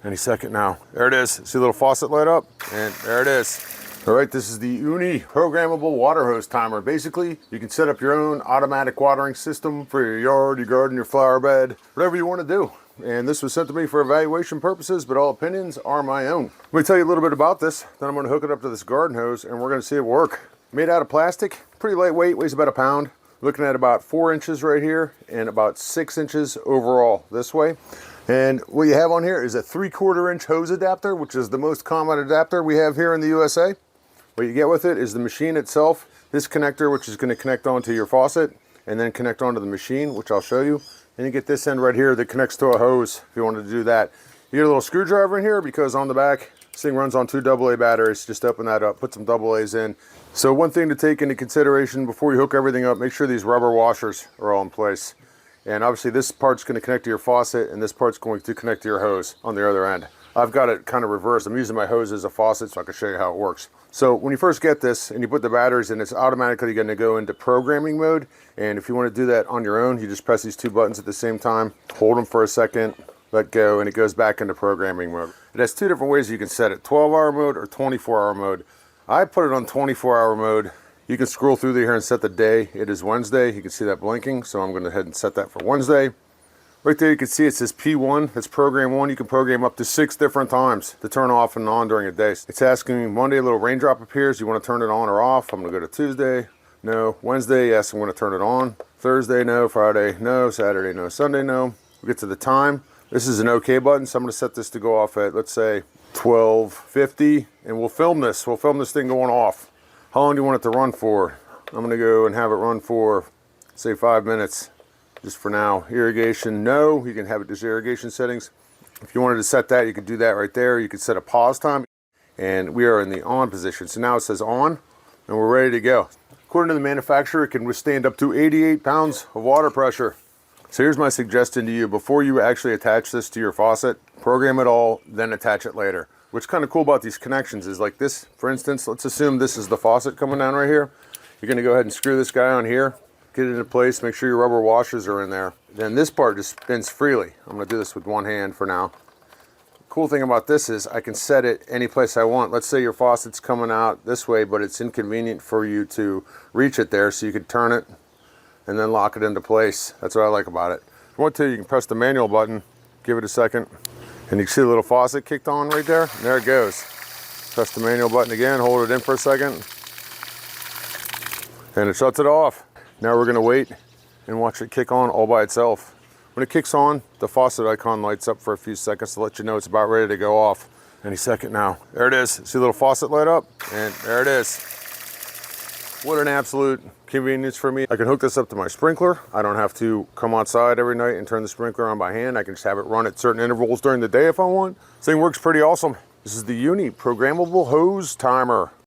any second now. There it is. See the little faucet light up? And there it is. All right, this is the UNNI Programmable Water Hose Timer. Basically, you can set up your own automatic watering system for your yard, your garden, your flower bed, whatever you want to do. And this was sent to me for evaluation purposes, but all opinions are my own. Let me tell you a little bit about this, then I'm going to hook it up to this garden hose and we're going to see it work. Made out of plastic, pretty lightweight, weighs about a pound. Looking at about 4 inches right here and about 6 inches overall this way. And what you have on here is a 3/4 inch hose adapter, which is the most common adapter we have here in the USA. What you get with it is the machine itself, this connector, which is going to connect onto your faucet and then connect onto the machine, which I'll show you. And you get this end right here that connects to a hose if you wanted to do that. You get a little screwdriver in here because on the back, this thing runs on 2 AA batteries. Just open that up, put some AA's in. So one thing to take into consideration before you hook everything up, make sure these rubber washers are all in place. And obviously this part's going to connect to your faucet and this part's going to connect to your hose on the other end. I've got it kind of reversed. I'm using my hose as a faucet so I can show you how it works. So when you first get this and you put the batteries in, it's automatically going to go into programming mode. And if you want to do that on your own, you just press these 2 buttons at the same time, hold them for a second, let go, and it goes back into programming mode. It has 2 different ways you can set it, 12-hour mode or 24-hour mode. I put it on 24-hour mode. You can scroll through here and set the day. It is Wednesday. You can see that blinking, so I'm going to go ahead and set that for Wednesday. Right there you can see it says P1, that's program 1. You can program up to 6 different times to turn off and on during a day. It's asking me Monday, a little raindrop appears. You want to turn it on or off? I'm going to go to Tuesday, no. Wednesday, yes, I'm going to turn it on. Thursday, no. Friday, no. Saturday, no. Sunday, no. We get to the time. This is an OK button, so I'm going to set this to go off at, let's say, 12:50, and we'll film this. We'll film this thing going off. How long do you want it to run for? I'm going to go and have it run for, say, 5 minutes. Just for now. Irrigation, no. You can have it just irrigation settings. If you wanted to set that, you could do that right there. You could set a pause time. And we are in the on position. So now it says on, and we're ready to go. According to the manufacturer, it can withstand up to 88 pounds of water pressure. So here's my suggestion to you. Before you actually attach this to your faucet, program it all, then attach it later. What's kind of cool about these connections is like this, for instance, let's assume this is the faucet coming down right here. You're going to go ahead and screw this guy on here. Get it into place, make sure your rubber washers are in there. Then this part just spins freely. I'm going to do this with one hand for now. The cool thing about this is I can set it any place I want. Let's say your faucet's coming out this way, but it's inconvenient for you to reach it there, so you could turn it and then lock it into place. That's what I like about it. If you want to, you can press the manual button, give it a second, and you can see the little faucet kicked on right there. And there it goes. Press the manual button again, hold it in for a second, and it shuts it off. Now we're going to wait and watch it kick on all by itself. When it kicks on, the faucet icon lights up for a few seconds to let you know it's about ready to go off. Any second now. There it is. See the little faucet light up? And there it is. What an absolute convenience for me. I can hook this up to my sprinkler. I don't have to come outside every night and turn the sprinkler on by hand. I can just have it run at certain intervals during the day if I want. This thing works pretty awesome. This is the UNNI Programmable Hose Timer.